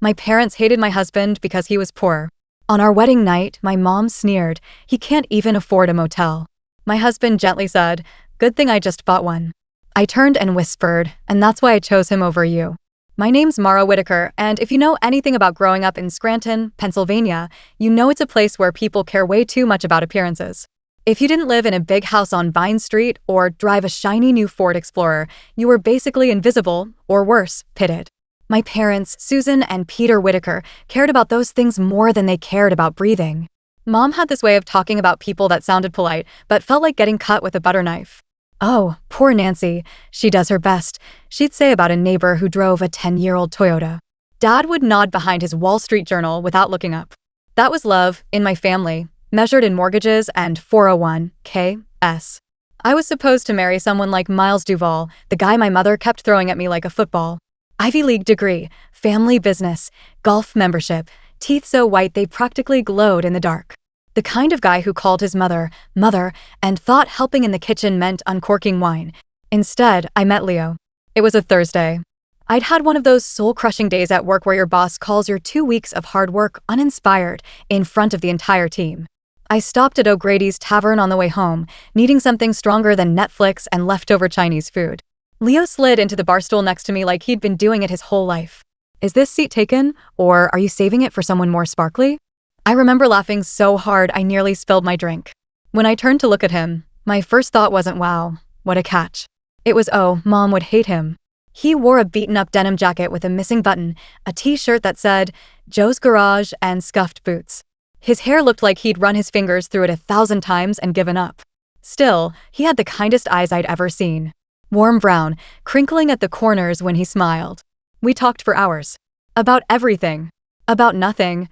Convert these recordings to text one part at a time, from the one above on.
My parents hated my husband because he was poor. On our wedding night, my mom sneered, "He can't even afford a motel." My husband gently said, "Good thing I just bought one." I turned and whispered, "And that's why I chose him over you." My name's Mara Whitaker, and if you know anything about growing up in Scranton, Pennsylvania, you know it's a place where people care way too much about appearances. If you didn't live in a big house on Vine Street or drive a shiny new Ford Explorer, you were basically invisible, or worse, pitted. My parents, Susan and Peter Whitaker, cared about those things more than they cared about breathing. Mom had this way of talking about people that sounded polite, but felt like getting cut with a butter knife. "Oh, poor Nancy. She does her best," she'd say about a neighbor who drove a 10-year-old Toyota. Dad would nod behind his Wall Street Journal without looking up. That was love, in my family, measured in mortgages and 401(k)s. I was supposed to marry someone like Miles Duval, the guy my mother kept throwing at me like a football. Ivy League degree, family business, golf membership, teeth so white they practically glowed in the dark. The kind of guy who called his mother, and thought helping in the kitchen meant uncorking wine. Instead, I met Leo. It was a Thursday. I'd had one of those soul-crushing days at work where your boss calls your 2 weeks of hard work uninspired in front of the entire team. I stopped at O'Grady's Tavern on the way home, needing something stronger than Netflix and leftover Chinese food. Leo slid into the bar stool next to me like he'd been doing it his whole life. "Is this seat taken, or are you saving it for someone more sparkly?" I remember laughing so hard I nearly spilled my drink. When I turned to look at him, my first thought wasn't, "Wow, what a catch." It was, "Oh, Mom would hate him." He wore a beaten-up denim jacket with a missing button, a t-shirt that said, "Joe's Garage," and scuffed boots. His hair looked like he'd run his fingers through it 1,000 times and given up. Still, he had the kindest eyes I'd ever seen. Warm brown, crinkling at the corners when he smiled. We talked for hours. About everything. About nothing.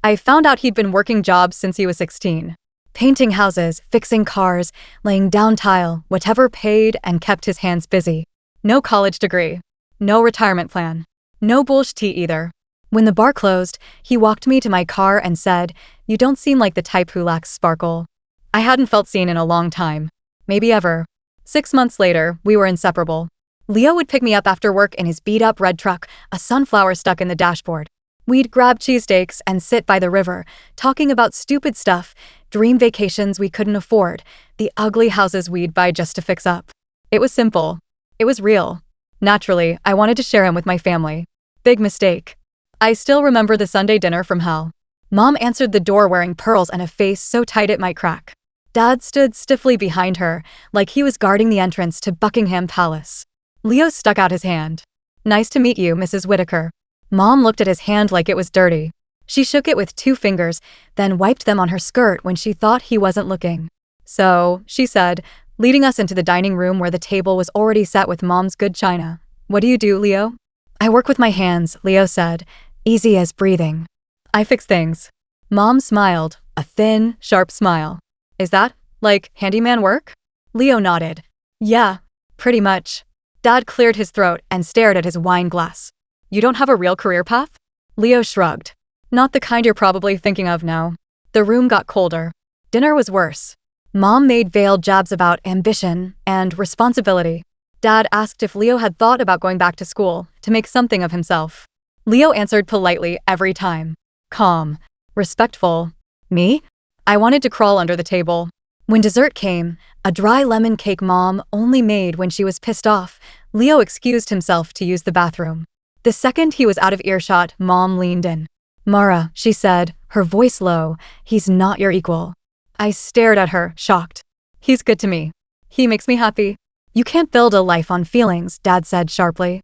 I found out he'd been working jobs since he was 16. Painting houses, fixing cars, laying down tile, whatever paid and kept his hands busy. No college degree. No retirement plan. No bullshit either. When the bar closed, he walked me to my car and said, "You don't seem like the type who lacks sparkle." I hadn't felt seen in a long time. Maybe ever. 6 months later, we were inseparable. Leo would pick me up after work in his beat-up red truck, a sunflower stuck in the dashboard. We'd grab cheesesteaks and sit by the river, talking about stupid stuff, dream vacations we couldn't afford, the ugly houses we'd buy just to fix up. It was simple. It was real. Naturally, I wanted to share him with my family. Big mistake. I still remember the Sunday dinner from hell. Mom answered the door wearing pearls and a face so tight it might crack. Dad stood stiffly behind her, like he was guarding the entrance to Buckingham Palace. Leo stuck out his hand. "Nice to meet you, Mrs. Whitaker." Mom looked at his hand like it was dirty. She shook it with 2 fingers, then wiped them on her skirt when she thought he wasn't looking. "So," she said, leading us into the dining room where the table was already set with Mom's good china. "What do you do, Leo?" "I work with my hands," Leo said, "easy as breathing." "I fix things." Mom smiled, a thin, sharp smile. "Is that, like, handyman work?" Leo nodded. "Yeah, pretty much." Dad cleared his throat and stared at his wine glass. "You don't have a real career path?" Leo shrugged. "Not the kind you're probably thinking of now." The room got colder. Dinner was worse. Mom made veiled jabs about ambition and responsibility. Dad asked if Leo had thought about going back to school to make something of himself. Leo answered politely every time. Calm. Respectful. Me? I wanted to crawl under the table. When dessert came, a dry lemon cake Mom only made when she was pissed off, Leo excused himself to use the bathroom. The second he was out of earshot, Mom leaned in. "Mara," she said, her voice low, "he's not your equal." I stared at her, shocked. "He's good to me. He makes me happy." "You can't build a life on feelings," Dad said sharply.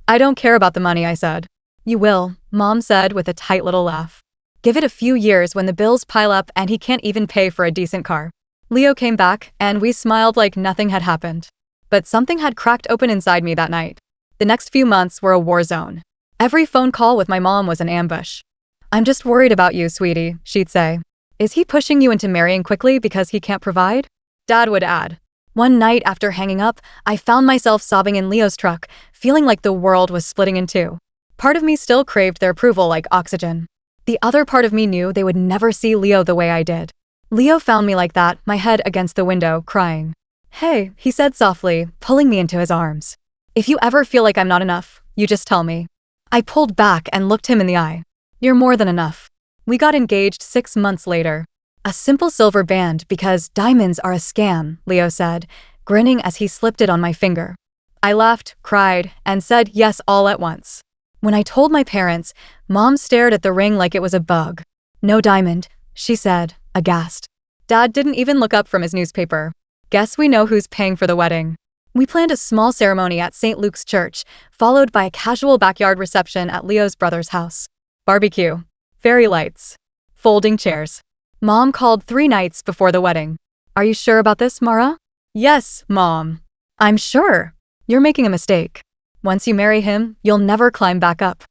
"I don't care about the money," I said. "You will," Mom said with a tight little laugh. "Give it a few years when the bills pile up and he can't even pay for a decent car." Leo came back, and we smiled like nothing had happened. But something had cracked open inside me that night. The next few months were a war zone. Every phone call with my mom was an ambush. "I'm just worried about you, sweetie," she'd say. "Is he pushing you into marrying quickly because he can't provide?" Dad would add. One night after hanging up, I found myself sobbing in Leo's truck, feeling like the world was splitting in two. Part of me still craved their approval like oxygen. The other part of me knew they would never see Leo the way I did. Leo found me like that, my head against the window, crying. "Hey," he said softly, pulling me into his arms. "If you ever feel like I'm not enough, you just tell me." I pulled back and looked him in the eye. You're more than enough. We got engaged 6 months later. A simple silver band because diamonds are a scam, Leo said, grinning as he slipped it on my finger. I laughed, cried, and said yes all at once. When I told my parents, Mom stared at the ring like it was a bug. No diamond, she said, aghast. Dad didn't even look up from his newspaper. Guess we know who's paying for the wedding. We planned a small ceremony at St. Luke's Church, followed by a casual backyard reception at Leo's brother's house. Barbecue. Fairy lights. Folding chairs. Mom called 3 nights before the wedding. Are you sure about this, Mara? Yes, Mom. I'm sure. You're making a mistake. Once you marry him, you'll never climb back up.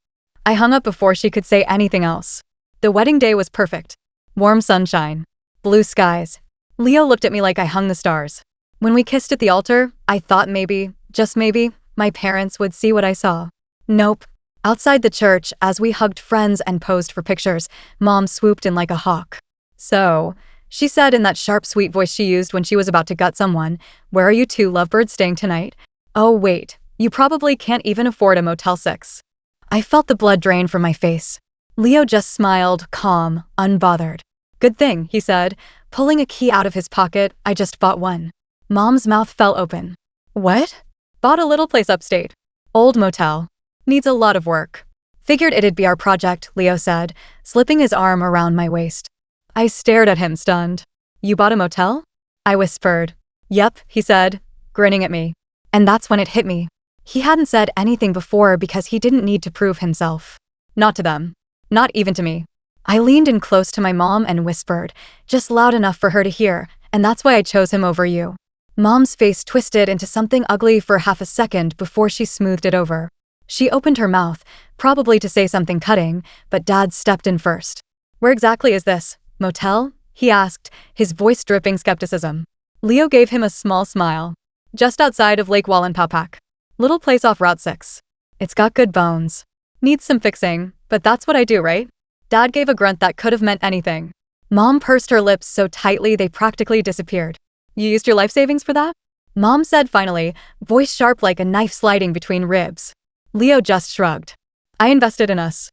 I hung up before she could say anything else. The wedding day was perfect. Warm sunshine. Blue skies. Leo looked at me like I hung the stars. When we kissed at the altar, I thought maybe, just maybe, my parents would see what I saw. Nope. Outside the church, as we hugged friends and posed for pictures, Mom swooped in like a hawk. So, she said in that sharp, sweet voice she used when she was about to gut someone, where are you two lovebirds staying tonight? Oh wait, you probably can't even afford a Motel 6. I felt the blood drain from my face. Leo just smiled, calm, unbothered. Good thing, he said, pulling a key out of his pocket. I just bought one. Mom's mouth fell open. What? Bought a little place upstate. Old motel. Needs a lot of work. Figured it'd be our project, Leo said, slipping his arm around my waist. I stared at him, stunned. You bought a motel? I whispered. Yep, he said, grinning at me. And that's when it hit me. He hadn't said anything before because he didn't need to prove himself. Not to them. Not even to me. I leaned in close to my mom and whispered, just loud enough for her to hear, and that's why I chose him over you. Mom's face twisted into something ugly for half a second before she smoothed it over. She opened her mouth, probably to say something cutting, but Dad stepped in first. Where exactly is this? Motel? He asked, his voice dripping skepticism. Leo gave him a small smile. Just outside of Lake Wallenpaupack. Little place off Route 6. It's got good bones. Needs some fixing, but that's what I do, right? Dad gave a grunt that could have meant anything. Mom pursed her lips so tightly they practically disappeared. You used your life savings for that? Mom said finally, voice sharp like a knife sliding between ribs. Leo just shrugged. I invested in us.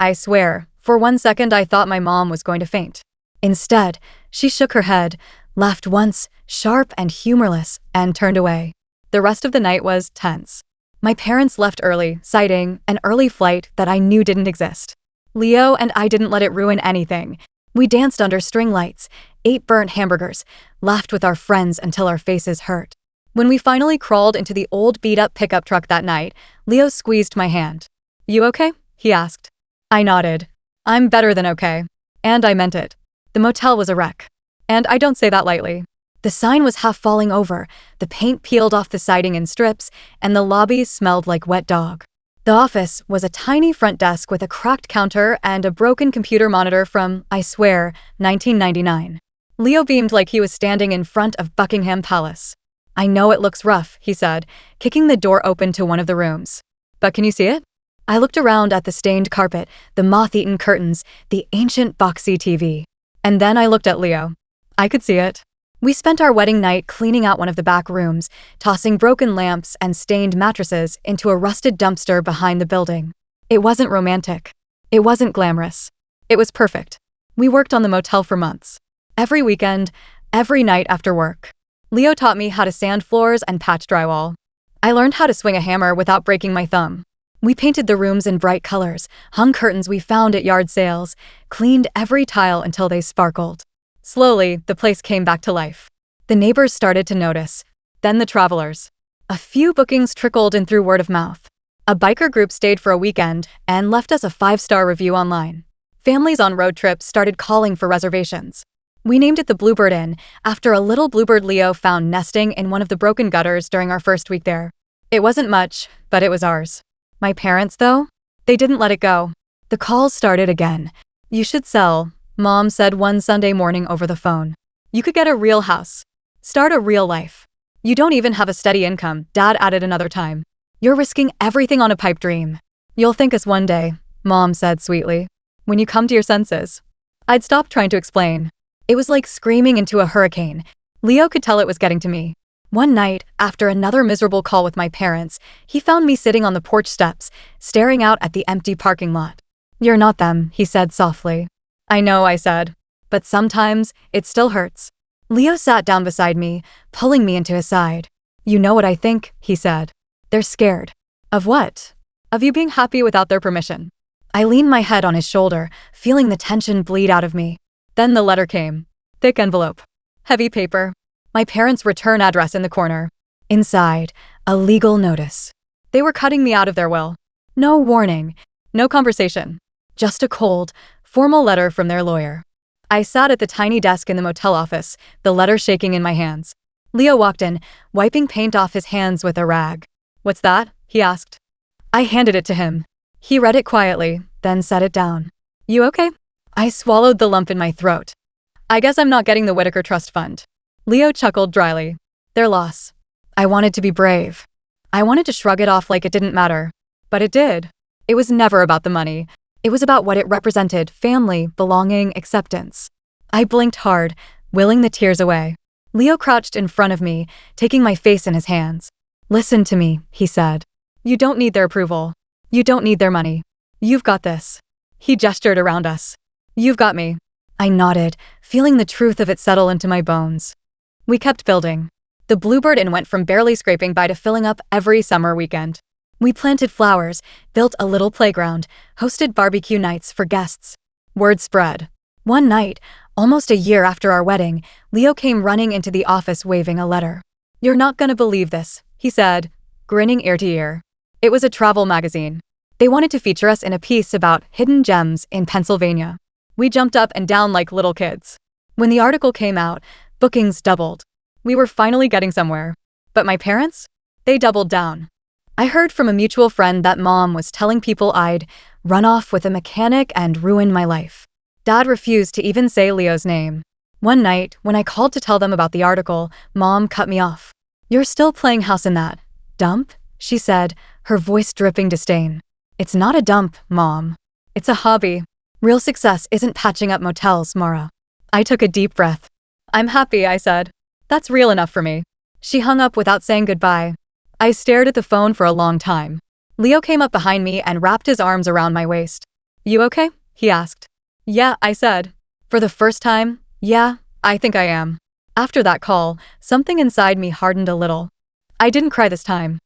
I swear, for 1 second I thought my mom was going to faint. Instead, she shook her head, laughed once, sharp and humorless, and turned away. The rest of the night was tense. My parents left early, citing an early flight that I knew didn't exist. Leo and I didn't let it ruin anything. We danced under string lights, ate burnt hamburgers, laughed with our friends until our faces hurt. When we finally crawled into the old beat-up pickup truck that night, Leo squeezed my hand. You okay? He asked. I nodded. I'm better than okay. And I meant it. The motel was a wreck. And I don't say that lightly. The sign was half falling over, the paint peeled off the siding in strips, and the lobby smelled like wet dog. The office was a tiny front desk with a cracked counter and a broken computer monitor from, I swear, 1999. Leo beamed like he was standing in front of Buckingham Palace. I know it looks rough, he said, kicking the door open to one of the rooms. But can you see it? I looked around at the stained carpet, the moth-eaten curtains, the ancient boxy TV. And then I looked at Leo. I could see it. We spent our wedding night cleaning out one of the back rooms, tossing broken lamps and stained mattresses into a rusted dumpster behind the building. It wasn't romantic. It wasn't glamorous. It was perfect. We worked on the motel for months. Every weekend, every night after work. Leo taught me how to sand floors and patch drywall. I learned how to swing a hammer without breaking my thumb. We painted the rooms in bright colors, hung curtains we found at yard sales, cleaned every tile until they sparkled. Slowly, the place came back to life. The neighbors started to notice. Then the travelers. A few bookings trickled in through word of mouth. A biker group stayed for a weekend and left us a 5-star review online. Families on road trips started calling for reservations. We named it the Bluebird Inn, after a little bluebird Leo found nesting in one of the broken gutters during our first week there. It wasn't much, but it was ours. My parents, though? They didn't let it go. The calls started again. You should sell, Mom said one Sunday morning over the phone. You could get a real house. Start a real life. You don't even have a steady income, Dad added another time. You're risking everything on a pipe dream. You'll thank us one day, Mom said sweetly. When you come to your senses. I'd stopped trying to explain. It was like screaming into a hurricane. Leo could tell it was getting to me. One night, after another miserable call with my parents, he found me sitting on the porch steps, staring out at the empty parking lot. "You're not them," he said softly. "I know," I said. "But sometimes, it still hurts." Leo sat down beside me, pulling me into his side. "You know what I think," he said. "They're scared." "Of what?" "Of you being happy without their permission." I leaned my head on his shoulder, feeling the tension bleed out of me. Then the letter came. Thick envelope. Heavy paper. My parents' return address in the corner. Inside, a legal notice. They were cutting me out of their will. No warning. No conversation. Just a cold, formal letter from their lawyer. I sat at the tiny desk in the motel office, the letter shaking in my hands. Leo walked in, wiping paint off his hands with a rag. "What's that?" he asked. I handed it to him. He read it quietly, then set it down. "You okay?" I swallowed the lump in my throat. "I guess I'm not getting the Whitaker Trust Fund." Leo chuckled dryly. "Their loss." I wanted to be brave. I wanted to shrug it off like it didn't matter. But it did. It was never about the money. It was about what it represented: family, belonging, acceptance. I blinked hard, willing the tears away. Leo crouched in front of me, taking my face in his hands. "Listen to me," he said. "You don't need their approval. You don't need their money. You've got this." He gestured around us. "You've got me." I nodded, feeling the truth of it settle into my bones. We kept building. The Bluebird Inn went from barely scraping by to filling up every summer weekend. We planted flowers, built a little playground, hosted barbecue nights for guests. Word spread. One night, almost a year after our wedding, Leo came running into the office waving a letter. "You're not gonna believe this," he said, grinning ear to ear. It was a travel magazine. They wanted to feature us in a piece about hidden gems in Pennsylvania. We jumped up and down like little kids. When the article came out, bookings doubled. We were finally getting somewhere. But my parents? They doubled down. I heard from a mutual friend that Mom was telling people I'd run off with a mechanic and ruin my life. Dad refused to even say Leo's name. One night, when I called to tell them about the article, Mom cut me off. "You're still playing house in that dump?" she said, her voice dripping disdain. "It's not a dump, Mom. It's a hobby. Real success isn't patching up motels, Mara." I took a deep breath. "I'm happy," I said. "That's real enough for me." She hung up without saying goodbye. I stared at the phone for a long time. Leo came up behind me and wrapped his arms around my waist. "You okay?" he asked. "Yeah," I said. For the first time, yeah, I think I am. After that call, something inside me hardened a little. I didn't cry this time.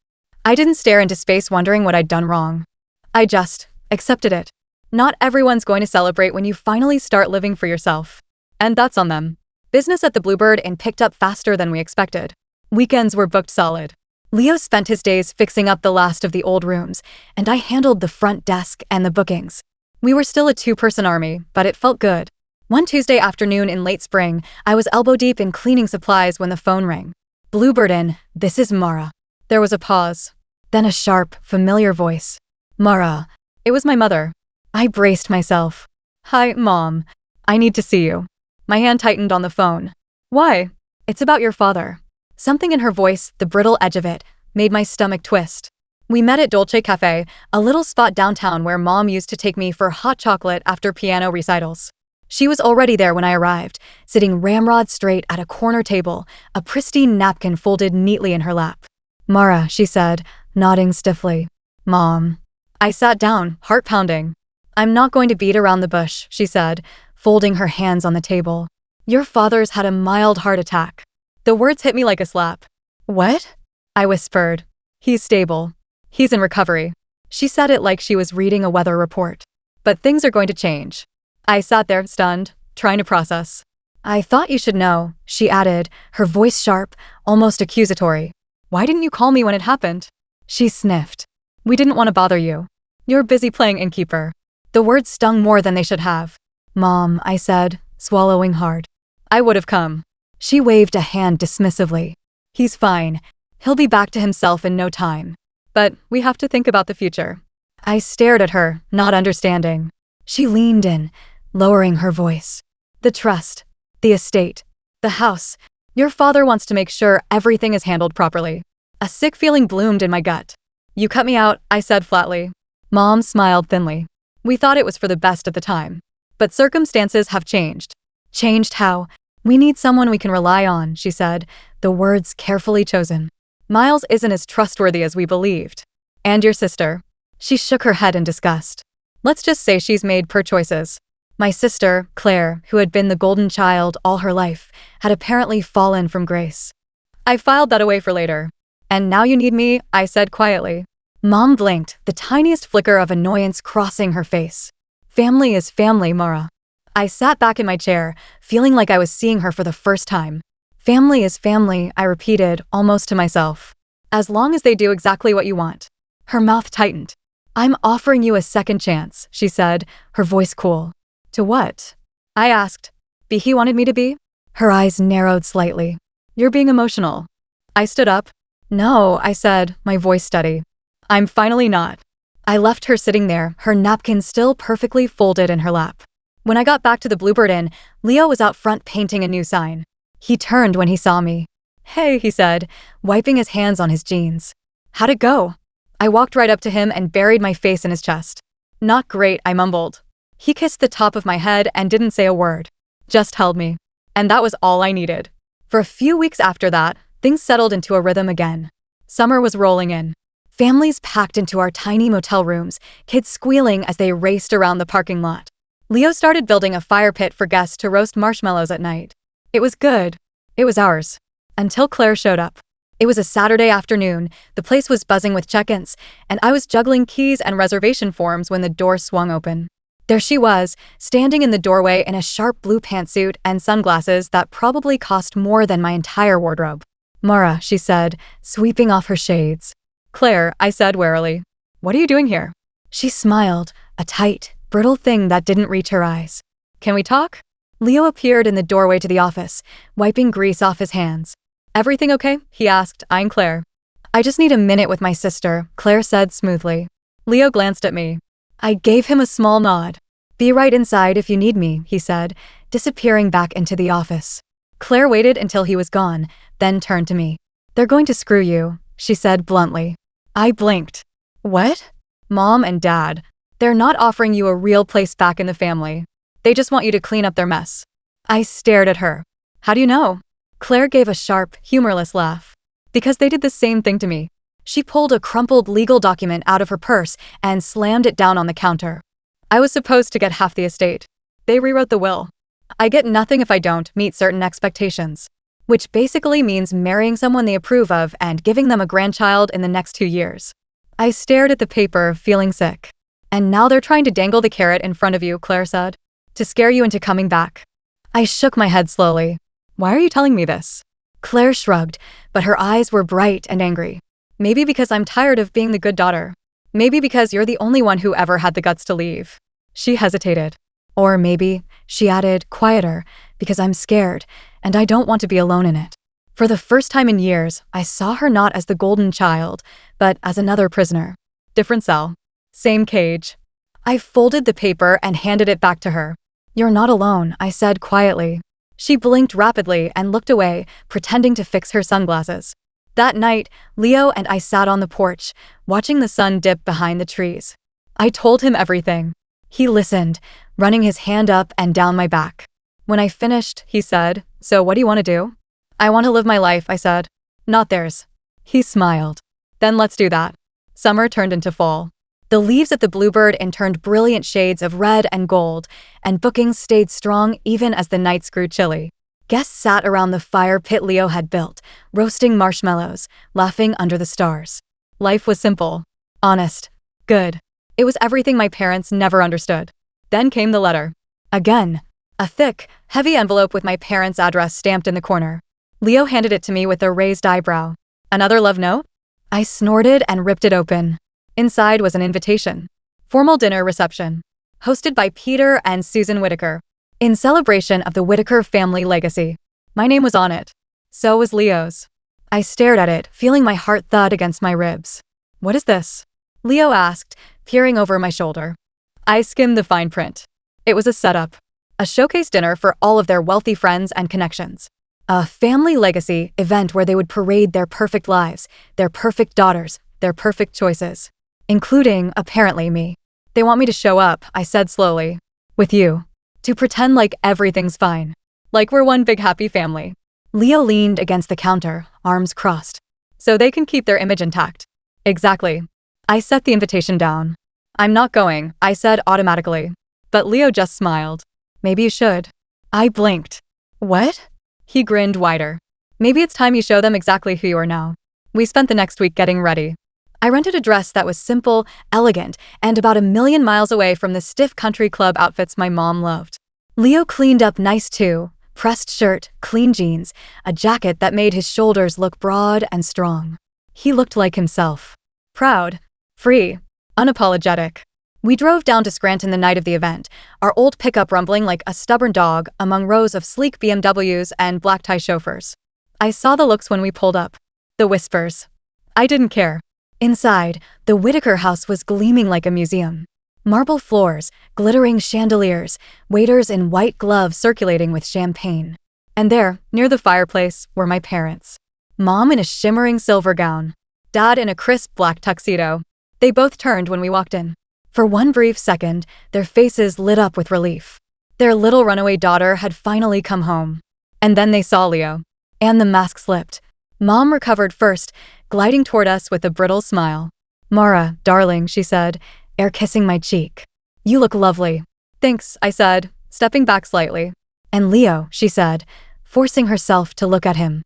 I didn't stare into space wondering what I'd done wrong. I just accepted it. Not everyone's going to celebrate when you finally start living for yourself. And that's on them. Business at the Bluebird Inn picked up faster than we expected. Weekends were booked solid. Leo spent his days fixing up the last of the old rooms, and I handled the front desk and the bookings. We were still a two-person army, but it felt good. One Tuesday afternoon in late spring, I was elbow-deep in cleaning supplies when the phone rang. "Bluebird Inn, this is Mara." There was a pause. Then a sharp, familiar voice. "Mara." It was my mother. I braced myself. "Hi, Mom. I need to see you." My hand tightened on the phone. "Why?" "It's about your father." Something in her voice, the brittle edge of it, made my stomach twist. We met at Dolce Cafe, a little spot downtown where Mom used to take me for hot chocolate after piano recitals. She was already there when I arrived, sitting ramrod straight at a corner table, a pristine napkin folded neatly in her lap. "Mara," she said, nodding stiffly. "Mom." I sat down, heart pounding. "I'm not going to beat around the bush," she said, folding her hands on the table. "Your father's had a mild heart attack." The words hit me like a slap. "What?" I whispered. "He's stable. He's in recovery." She said it like she was reading a weather report. "But things are going to change." I sat there, stunned, trying to process. "I thought you should know," she added, her voice sharp, almost accusatory. "Why didn't you call me when it happened?" She sniffed. "We didn't want to bother you. You're busy playing innkeeper." The words stung more than they should have. "Mom," I said, swallowing hard. "I would have come." She waved a hand dismissively. "He's fine. He'll be back to himself in no time. But we have to think about the future." I stared at her, not understanding. She leaned in, lowering her voice. "The trust, the estate, the house. Your father wants to make sure everything is handled properly." A sick feeling bloomed in my gut. "You cut me out," I said flatly. Mom smiled thinly. "We thought it was for the best at the time. But circumstances have changed." "Changed how?" We need someone we can rely on, she said, the words carefully chosen. Miles isn't as trustworthy as we believed. And your sister? She shook her head in disgust. Let's just say she's made poor choices. My sister, Claire, who had been the golden child all her life, had apparently fallen from grace. I filed that away for later. And now you need me, I said quietly. Mom blinked, the tiniest flicker of annoyance crossing her face. Family is family, Mara. I sat back in my chair, feeling like I was seeing her for the first time. Family is family, I repeated, almost to myself. As long as they do exactly what you want. Her mouth tightened. I'm offering you a second chance, she said, her voice cool. To what? I asked. Be he wanted me to be? Her eyes narrowed slightly. You're being emotional. I stood up. No, I said, my voice steady. I'm finally not. I left her sitting there, her napkin still perfectly folded in her lap. When I got back to the Bluebird Inn, Leo was out front painting a new sign. He turned when he saw me. Hey, he said, wiping his hands on his jeans. How'd it go? I walked right up to him and buried my face in his chest. Not great, I mumbled. He kissed the top of my head and didn't say a word. Just held me. And that was all I needed. For a few weeks after that, things settled into a rhythm again. Summer was rolling in. Families packed into our tiny motel rooms, kids squealing as they raced around the parking lot. Leo started building a fire pit for guests to roast marshmallows at night. It was good. It was ours. Until Claire showed up. It was a Saturday afternoon, the place was buzzing with check-ins, and I was juggling keys and reservation forms when the door swung open. There she was, standing in the doorway in a sharp blue pantsuit and sunglasses that probably cost more than my entire wardrobe. Mara, she said, sweeping off her shades. Claire, I said warily. What are you doing here? She smiled, a tight, brittle thing that didn't reach her eyes. Can we talk? Leo appeared in the doorway to the office, wiping grease off his hands. Everything okay? He asked, eyeing Claire. I just need a minute with my sister, Claire said smoothly. Leo glanced at me. I gave him a small nod. Be right inside if you need me, he said, disappearing back into the office. Claire waited until he was gone, then turned to me. They're going to screw you, she said bluntly. I blinked. What? Mom and Dad. They're not offering you a real place back in the family. They just want you to clean up their mess. I stared at her. How do you know? Claire gave a sharp, humorless laugh. Because they did the same thing to me. She pulled a crumpled legal document out of her purse and slammed it down on the counter. I was supposed to get half the estate. They rewrote the will. I get nothing if I don't meet certain expectations. Which basically means marrying someone they approve of and giving them a grandchild in the next 2 years. I stared at the paper, feeling sick. And now they're trying to dangle the carrot in front of you, Claire said. To scare you into coming back. I shook my head slowly. Why are you telling me this? Claire shrugged, but her eyes were bright and angry. Maybe because I'm tired of being the good daughter. Maybe because you're the only one who ever had the guts to leave. She hesitated. Or maybe, she added, quieter, because I'm scared, and I don't want to be alone in it. For the first time in years, I saw her not as the golden child, but as another prisoner. Different cell. Same cage. I folded the paper and handed it back to her. You're not alone, I said quietly. She blinked rapidly and looked away, pretending to fix her sunglasses. That night, Leo and I sat on the porch, watching the sun dip behind the trees. I told him everything. He listened, running his hand up and down my back. When I finished, he said, So what do you want to do? I want to live my life, I said. Not theirs. He smiled. Then let's do that. Summer turned into fall. The leaves at the Bluebird Inn turned brilliant shades of red and gold, and bookings stayed strong even as the nights grew chilly. Guests sat around the fire pit Leo had built, roasting marshmallows, laughing under the stars. Life was simple, honest, good. It was everything my parents never understood. Then came the letter. Again. A thick, heavy envelope with my parents' address stamped in the corner. Leo handed it to me with a raised eyebrow. Another love note? I snorted and ripped it open. Inside was an invitation. Formal dinner reception. Hosted by Peter and Susan Whitaker. In celebration of the Whitaker family legacy. My name was on it. So was Leo's. I stared at it, feeling my heart thud against my ribs. What is this? Leo asked, peering over my shoulder. I skimmed the fine print. It was a setup. A showcase dinner for all of their wealthy friends and connections. A family legacy event where they would parade their perfect lives, their perfect daughters, their perfect choices. Including, apparently, me. They want me to show up, I said slowly. With you. To pretend like everything's fine. Like we're one big happy family. Leo leaned against the counter, arms crossed. So they can keep their image intact. Exactly. I set the invitation down. I'm not going, I said automatically. But Leo just smiled. Maybe you should. I blinked. What? He grinned wider. Maybe it's time you show them exactly who you are now. We spent the next week getting ready. I rented a dress that was simple, elegant, and about 1,000,000 miles away from the stiff country club outfits my mom loved. Leo cleaned up nice too. Pressed shirt, clean jeans, a jacket that made his shoulders look broad and strong. He looked like himself. Proud, free, unapologetic. We drove down to Scranton the night of the event, our old pickup rumbling like a stubborn dog among rows of sleek BMWs and black-tie chauffeurs. I saw the looks when we pulled up. The whispers. I didn't care. Inside, the Whitaker house was gleaming like a museum. Marble floors, glittering chandeliers, waiters in white gloves circulating with champagne. And there, near the fireplace, were my parents. Mom in a shimmering silver gown. Dad in a crisp black tuxedo. They both turned when we walked in. For one brief second, their faces lit up with relief. Their little runaway daughter had finally come home. And then they saw Leo. And the mask slipped. Mom recovered first, gliding toward us with a brittle smile. "Mara, darling," she said, air kissing my cheek. "You look lovely." "Thanks," I said, stepping back slightly. "And Leo," she said, forcing herself to look at him.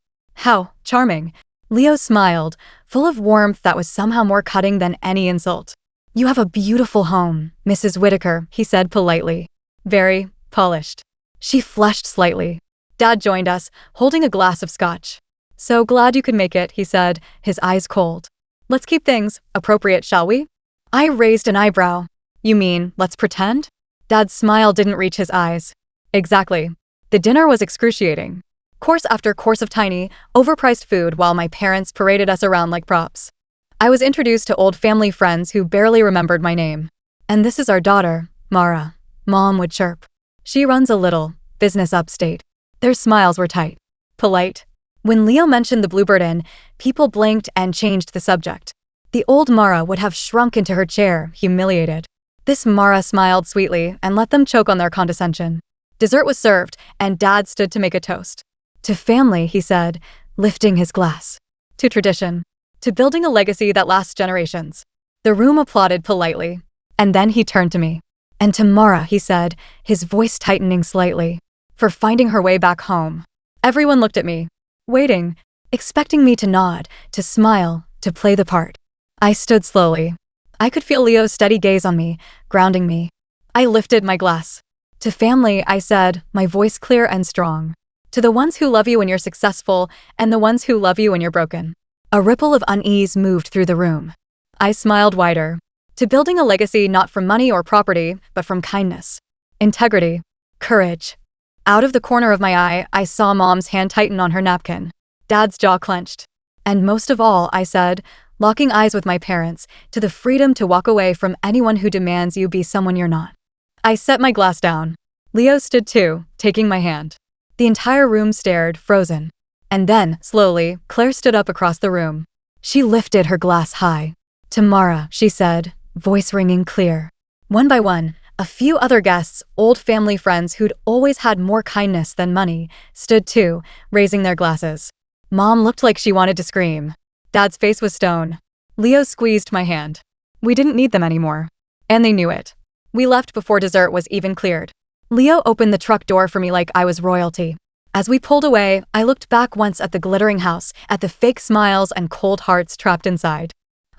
"How charming." Leo smiled, full of warmth that was somehow more cutting than any insult. "You have a beautiful home, Mrs. Whitaker," he said politely. "Very polished." She flushed slightly. Dad joined us, holding a glass of scotch. "So glad you could make it," he said, his eyes cold. "Let's keep things appropriate, shall we?" I raised an eyebrow. "You mean, let's pretend?" Dad's smile didn't reach his eyes. Exactly. The dinner was excruciating. Course after course of tiny, overpriced food while my parents paraded us around like props. I was introduced to old family friends who barely remembered my name. "And this is our daughter, Mara," Mom would chirp. "She runs a little business upstate." Their smiles were tight. Polite. When Leo mentioned the Bluebird Inn, people blinked and changed the subject. The old Mara would have shrunk into her chair, humiliated. This Mara smiled sweetly and let them choke on their condescension. Dessert was served, and Dad stood to make a toast. "To family," he said, lifting his glass. "To tradition. To building a legacy that lasts generations." The room applauded politely. And then he turned to me. "And to Mara," he said, his voice tightening slightly, "for finding her way back home." Everyone looked at me, waiting, expecting me to nod, to smile, to play the part. I stood slowly. I could feel Leo's steady gaze on me, grounding me. I lifted my glass. "To family," I said, my voice clear and strong. "To the ones who love you when you're successful, and the ones who love you when you're broken." A ripple of unease moved through the room. I smiled wider. "To building a legacy not from money or property, but from kindness, integrity, courage." Out of the corner of my eye, I saw Mom's hand tighten on her napkin. Dad's jaw clenched. "And most of all," I said, locking eyes with my parents, "to the freedom to walk away from anyone who demands you be someone you're not." I set my glass down. Leo stood too, taking my hand. The entire room stared, frozen. And then, slowly, Claire stood up across the room. She lifted her glass high. "To Mara," she said, voice ringing clear. One by one, a few other guests, old family friends who'd always had more kindness than money, stood too, raising their glasses. Mom looked like she wanted to scream. Dad's face was stone. Leo squeezed my hand. We didn't need them anymore. And they knew it. We left before dessert was even cleared. Leo opened the truck door for me like I was royalty. As we pulled away, I looked back once at the glittering house, at the fake smiles and cold hearts trapped inside.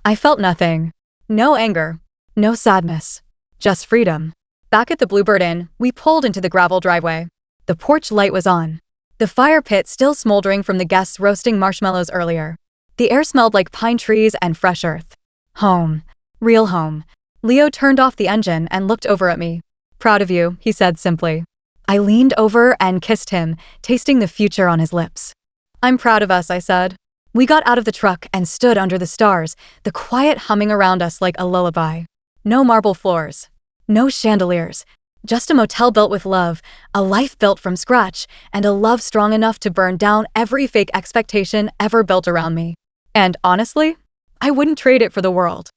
I felt nothing. No anger. No sadness. Just freedom. Back at the Bluebird Inn, we pulled into the gravel driveway. The porch light was on. The fire pit still smoldering from the guests roasting marshmallows earlier. The air smelled like pine trees and fresh earth. Home. Real home. Leo turned off the engine and looked over at me. "Proud of you," he said simply. I leaned over and kissed him, tasting the future on his lips. "I'm proud of us," I said. We got out of the truck and stood under the stars, the quiet humming around us like a lullaby. No marble floors. No chandeliers. Just a motel built with love, a life built from scratch, and a love strong enough to burn down every fake expectation ever built around me. And honestly, I wouldn't trade it for the world.